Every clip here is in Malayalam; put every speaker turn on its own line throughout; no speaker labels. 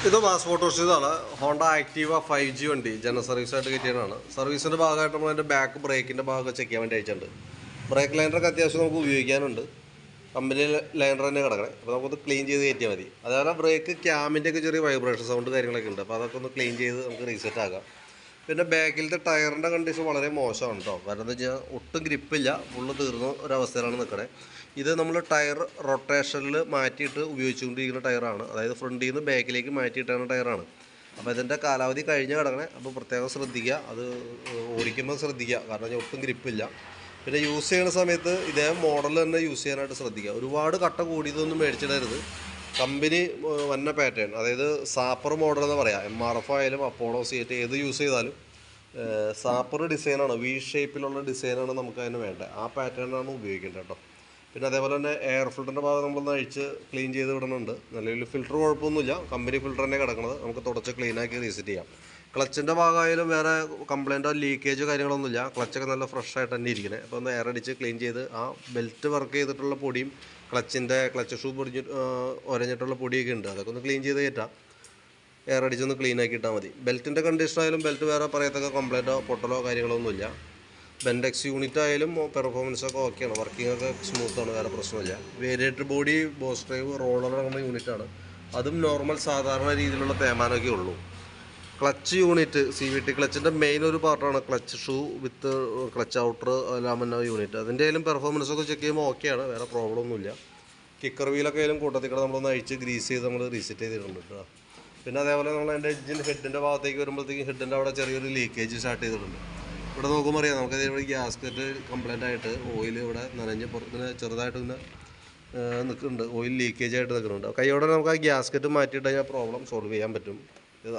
ഇത് മാസ് മോട്ടോഴ്സ് ഇതാണ് ഹോണ്ട ആക്റ്റീവ 5G വണ്ടി ജനറൽ സർവീസായിട്ട് കിട്ടിയതാണ്. സർവീസിൻ്റെ ഭാഗമായിട്ട് നമ്മൾ അതിൻ്റെ ബാക്ക് ബ്രേക്കിൻ്റെ ഭാഗമൊക്കെ ചെക്ക് ചെയ്യാൻ വേണ്ടി അയച്ചിട്ടുണ്ട്. ബ്രേക്ക് ലൈനറൊക്കെ അത്യാവശ്യം നമുക്ക് ഉപയോഗിക്കാനുണ്ട്. കമ്പനി ലൈനർ തന്നെ കിടക്കണേ. അപ്പോൾ നമുക്കൊന്ന് ക്ലീൻ ചെയ്ത് കയറ്റിയാൽ മതി. അതേപോലെ ബ്രേക്ക് ക്യാമിൻ്റെ ഒക്കെ ചെറിയ വൈബ്രേഷൻ സൗണ്ട് കാര്യങ്ങളൊക്കെ ഉണ്ട്. അപ്പോൾ അതൊക്കെ ഒന്ന് ക്ലീൻ ചെയ്ത് നമുക്ക് റീസെറ്റ് ആക്കാം. പിന്നെ ബാക്കിലത്തെ ടയറിൻ്റെ കണ്ടീഷൻ വളരെ മോശമാണ് കേട്ടോ. കാരണം എന്താ വെച്ചാൽ ഒട്ടും ഗ്രിപ്പില്ല, ഫുള്ള് തീർന്ന ഒരവസ്ഥയിലാണ് നിൽക്കണേ. ഇത് നമ്മൾ ടയർ റൊട്ടേഷനിൽ മാറ്റിയിട്ട് ഉപയോഗിച്ചുകൊണ്ടിരിക്കുന്ന ടയറാണ്. അതായത് ഫ്രണ്ടിൽ നിന്ന് ബാക്കിലേക്ക് മാറ്റിയിട്ടാണ് ടയറാണ്. അപ്പോൾ ഇതിൻ്റെ കാലാവധി കഴിഞ്ഞ് കിടക്കണേ. അപ്പോൾ പ്രത്യേകം ശ്രദ്ധിക്കുക, അത് ഓടിക്കുമ്പോൾ ശ്രദ്ധിക്കുക. കാരണം ഒട്ടും ഗ്രിപ്പില്ല. പിന്നെ യൂസ് ചെയ്യുന്ന സമയത്ത് ഇതേ മോഡൽ തന്നെ യൂസ് ചെയ്യാനായിട്ട് ശ്രദ്ധിക്കുക. ഒരുപാട് കട്ട കൂടിയതൊന്നും മേടിച്ചിടരുത്. കമ്പനി വന്ന പാറ്റേൺ, അതായത് സാപ്പർ മോഡൽ എന്ന് പറയാം. MRF ആയാലും അപ്പോളോ C8 ഏത് യൂസ് ചെയ്താലും സാപ്പർ ഡിസൈനാണ്, വി ഷേപ്പിലുള്ള ഡിസൈനാണ് നമുക്ക് അതിന് വേണ്ടത്. ആ പാറ്റേണാണ് ഉപയോഗിക്കേണ്ടത് കേട്ടോ. പിന്നെ അതേപോലെ തന്നെ എയർ ഫിൽറ്ററിൻ്റെ ഭാഗം നമ്മളൊന്ന് അഴിച്ച് ക്ലീൻ ചെയ്ത് വിടുന്നുണ്ട്. നിലവിൽ ഫിൽറ്റർ കുഴപ്പമൊന്നുമില്ല, കമ്പനി ഫിൽറ്റർ തന്നെ കിടക്കുന്നത്. നമുക്ക് തുടച്ച് ക്ലീനാക്കി റീസെറ്റ് ചെയ്യാം. ക്ലച്ചിൻ്റെ ഭാഗമായാലും വേറെ കംപ്ലൈൻറ്റോ ലീക്കേജോ കാര്യങ്ങളൊന്നുമില്ല. ക്ലച്ചൊക്കെ നല്ല ഫ്രഷ് ആയിട്ട് തന്നെ ഇരിക്കണേ. അപ്പോൾ ഒന്ന് എയർ അടിച്ച് ക്ലീൻ ചെയ്ത് ആ ബെൽറ്റ് വർക്ക് ചെയ്തിട്ടുള്ള പൊടിയും ക്ലച്ച് ഷൂ ഒരഞ്ഞിട്ടുള്ള പൊടിയൊക്കെ ഉണ്ട്, അതൊക്കെ ഒന്ന് ക്ലീൻ ചെയ്ത് കയറ്റാം. എയർ അടിച്ചൊന്ന് ക്ലീൻ ആക്കി ഇട്ടാൽ മതി. ബെൽറ്റിൻ്റെ കണ്ടീഷൻ ആയാലും ബെൽറ്റ് വേറെ പറയത്തക്ക കംപ്ലൈൻറ്റോ പൊട്ടലോ കാര്യങ്ങളൊന്നുമില്ല. ബെൻഡെക്സ് യൂണിറ്റ് ആയാലും പെർഫോമൻസൊക്കെ ഓക്കെയാണ്, വർക്കിംഗ് ഒക്കെ സ്മൂത്താണ്, വേറെ പ്രശ്നമില്ല. Variator body, boss drive, roller അടങ്ങുന്ന യൂണിറ്റാണ്. അതും നോർമൽ സാധാരണ രീതിയിലുള്ള തേമാനമൊക്കെ ഉള്ളൂ. ക്ലച്ച് യൂണിറ്റ് CVT ക്ലച്ചിൻ്റെ മെയിൻ ഒരു പാർട്ടാണ് ക്ലച്ച് ഷൂ വിത്ത് ക്ലച്ച് ഔട്ടർ ലാമിന യൂണിറ്റ്. അതിൻ്റെ ആയാലും പെർഫോമൻസൊക്കെ ചെക്ക് ചെയ്യുമ്പോൾ ഓക്കെയാണ്, വേറെ പ്രോബ്ലം ഒന്നുമില്ല. കിക്കർ വീലൊക്കെ ആയാലും കൂട്ടത്തിക്കടെ നമ്മളൊന്ന് അഴിച്ച് ഗ്രീസ് ചെയ്ത് നമ്മൾ റീസെറ്റ് ചെയ്തിട്ടുണ്ട് കേട്ടോ. പിന്നെ അതേപോലെ നമ്മൾ അതിൻ്റെ എഞ്ചിൻ ഹെഡിൻ്റെ ഭാഗത്തേക്ക് വരുമ്പോഴത്തേക്കും ഹെഡിൻ്റെ അവിടെ ചെറിയൊരു ലീക്കേജ് സ്റ്റാർട്ട് ചെയ്തിട്ടുണ്ട്. ഇവിടെ നോക്കുമ്പോൾ അറിയാം, നമുക്കത് ഇവിടെ ഗ്യാസ്കറ്റ് കംപ്ലൈൻ്റ് ആയിട്ട് ഓയിൽ ഇവിടെ നനഞ്ഞ് പുറത്തിന് ചെറുതായിട്ട് ഇങ്ങനെ നിൽക്കുന്നുണ്ട്, ഓയിൽ ലീക്കേജ് ആയിട്ട് നിൽക്കുന്നുണ്ട്. കൈയോടെ നമുക്ക് ആ ഗ്യാസ്കറ്റ് മാറ്റിയിട്ട് കഴിഞ്ഞാൽ പ്രോബ്ലം സോൾവ് ചെയ്യാൻ പറ്റും.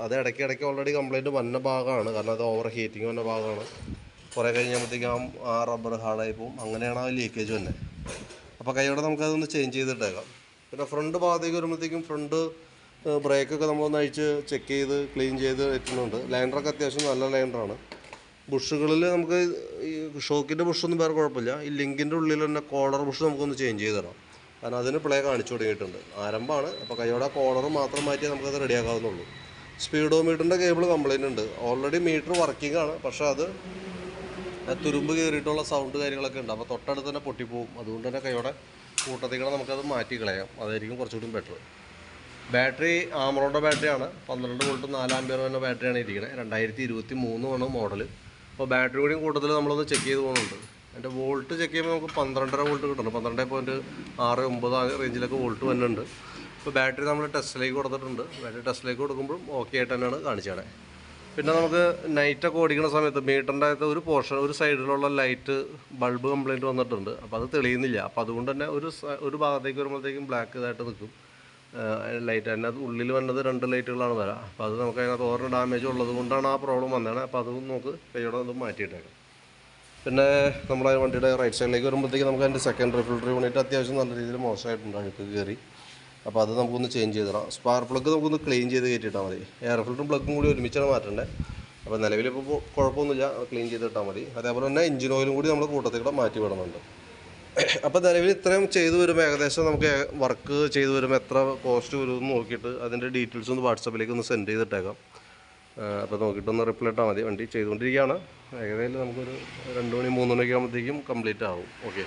അത് ഇടയ്ക്ക് ഓൾറെഡി കംപ്ലൈൻറ്റ് വന്ന ഭാഗമാണ്, കാരണം അത് ഓവർ ഹീറ്റിങ് വന്ന ഭാഗമാണ്. കുറേ കഴിഞ്ഞപ്പോഴത്തേക്കും ആ റബ്ബർ ഹാർഡായി പോകും, അങ്ങനെയാണ് ആ ലീക്കേജ് തന്നെ. അപ്പോൾ കൈയോടെ നമുക്കതൊന്ന് ചേഞ്ച് ചെയ്തിട്ടേക്കാം. പിന്നെ ഫ്രണ്ട് ഭാഗത്തേക്ക് വരുമ്പോഴത്തേക്കും ഫ്രണ്ട് ബ്രേക്കൊക്കെ നമ്മളൊന്ന് അഴിച്ച് ചെക്ക് ചെയ്ത് ക്ലീൻ ചെയ്ത് വെക്കുന്നുണ്ട്. ലൈനറൊക്കെ അത്യാവശ്യം നല്ല ലൈനറാണ്. ബുഷുകളിൽ നമുക്ക് ഈ ഷോക്കിൻ്റെ ബുഷൊന്നും വേറെ കുഴപ്പമില്ല. ഈ ലിങ്കിൻ്റെ ഉള്ളിൽ തന്നെ കോളർ ബുഷ് നമുക്കൊന്ന് ചേഞ്ച് ചെയ്ത് തരാം, കാരണം അതിന് പ്ലേ കാണിച്ചു തുടങ്ങിയിട്ടുണ്ട്. ആരംഭമാണ്. അപ്പോൾ കൈയോടെ കോളർ മാത്രം മാറ്റി നമുക്കത് റെഡിയാക്കാവുന്നുള്ളൂ. സ്പീഡോമീറ്ററിൻ്റെ കേബിൾ കംപ്ലൈൻ്റ് ഉണ്ട്. ഓൾറെഡി മീറ്റർ വർക്കിംഗ് ആണ്, പക്ഷേ അത് തുരുമ്പ് കയറിയിട്ടുള്ള സൗണ്ട് കാര്യങ്ങളൊക്കെ ഉണ്ട്. അപ്പോൾ തൊട്ടടുത്ത് തന്നെ പൊട്ടിപ്പോവും. അതുകൊണ്ട് തന്നെ കൈയോടെ കൂട്ടത്തികളെ നമുക്കത് മാറ്റി കളയാം, അതായിരിക്കും കുറച്ചുകൂടി ബെറ്റർ. ബാറ്ററി ആമറോണിൻ്റെ ബാറ്ററിയാണ്, 12 വോൾട്ട് 4 ആമ്പിയർ വരുന്ന ബാറ്ററിയാണ് ഇരിക്കുന്നത്. 2023 ആണ് മോഡൽ. അപ്പോൾ ബാറ്ററി കൂടിയും കൂട്ടത്തിൽ നമ്മളൊന്ന് ചെക്ക് ചെയ്ത് പോകുന്നുണ്ട്. അതിൻ്റെ വോൾട്ട് ചെക്ക് ചെയ്യുമ്പോൾ നമുക്ക് 12.5 വോൾട്ട് കിട്ടുന്നുണ്ട്. 12.69 റേഞ്ചിലൊക്കെ വോൾട്ട് വരുന്നുണ്ട്. ഇപ്പോൾ ബാറ്ററി നമ്മൾ ടെസ്റ്റിലേക്ക് കൊടുത്തിട്ടുണ്ട്. ബാറ്ററി ടെസ്റ്റിലേക്ക് കൊടുക്കുമ്പോഴും ഓക്കെ ആയിട്ട് തന്നെയാണ് കാണിച്ചത്. പിന്നെ നമുക്ക് നൈറ്റൊക്കെ ഓടിക്കുന്ന സമയത്ത് മീറ്ററിൻ്റെ അകത്ത് ഒരു പോർഷൻ, ഒരു സൈഡിലുള്ള ലൈറ്റ് ബൾബ് കംപ്ലൈൻറ്റ് വന്നിട്ടുണ്ട്. അപ്പോൾ അത് തെളിയുന്നില്ല. അപ്പോൾ അതുകൊണ്ട് തന്നെ ഒരു ഭാഗത്തേക്ക് വരുമ്പോഴത്തേക്കും ബ്ലാക്ക് ഇതായിട്ട് നിൽക്കും ലൈറ്റ്. അതിനകത്ത് ഉള്ളിൽ വന്നത് 2 ലൈറ്റുകളാണ് വരാം. അപ്പോൾ അത് നമുക്ക് അതിനകത്ത് ഓരോ ഡാമേജ് ഉള്ളത് കൊണ്ടാണ് ആ പ്രോബ്ലം വന്നത്. അപ്പോൾ അത് നമുക്ക് കൈയോടെ അത് മാറ്റിയിട്ടേക്കാം. പിന്നെ നമ്മുടെ വണ്ടിയുടെ റൈറ്റ് സൈഡിലേക്ക് വരുമ്പോഴത്തേക്ക് നമുക്ക് അതിൻ്റെ സെക്കൻഡറി ഫിൽറ്റർ യൂണിറ്റ് അത്യാവശ്യം നല്ല രീതിയിൽ മോശമായിട്ടുണ്ട്, അഴുക്ക് കയറി. അപ്പോൾ അത് നമുക്കൊന്ന് ചേഞ്ച് ചെയ്ത് തരാം. സ്പാർക്ക് പ്ലഗ് നമുക്കൊന്ന് ക്ലീൻ ചെയ്ത് കയറ്റിയിട്ടാൽ മതി. എയർ ഫിൽറ്ററും പ്ലഗും കൂടി ഒരുമിച്ചാണ് മാറ്റേണ്ടത്. അപ്പോൾ നിലവിലിപ്പോൾ കുഴപ്പമൊന്നുമില്ല, ക്ലീൻ ചെയ്തിട്ടാൽ മതി. അതേപോലെ തന്നെ എഞ്ചിൻ ഓയിലും കൂടി നമ്മൾ കൂട്ടത്തിൽ മാറ്റി വിടുന്നുണ്ട്. അപ്പോൾ നിലവിൽ ഇത്രയും ചെയ്തു വരുമ്പോൾ ഏകദേശം നമുക്ക് വർക്ക് ചെയ്തു വരുമ്പോൾ എത്ര കോസ്റ്റ് വരുമെന്ന് നോക്കിയിട്ട് അതിൻ്റെ ഡീറ്റെയിൽസ് ഒന്ന് വാട്സപ്പിലേക്ക് ഒന്ന് സെൻഡ് ചെയ്തിട്ടേക്കാം. അപ്പോൾ നോക്കിയിട്ടൊന്ന് റിപ്ലൈ ഇട്ടാൽ മതി. വണ്ടി ചെയ്തുകൊണ്ടിരിക്കുകയാണ്. ഏകദേശം നമുക്കൊരു 2 മണി 3 മണിയൊക്കെ ആകുമ്പോഴത്തേക്കും കംപ്ലീറ്റ് ആവും. ഓക്കെ.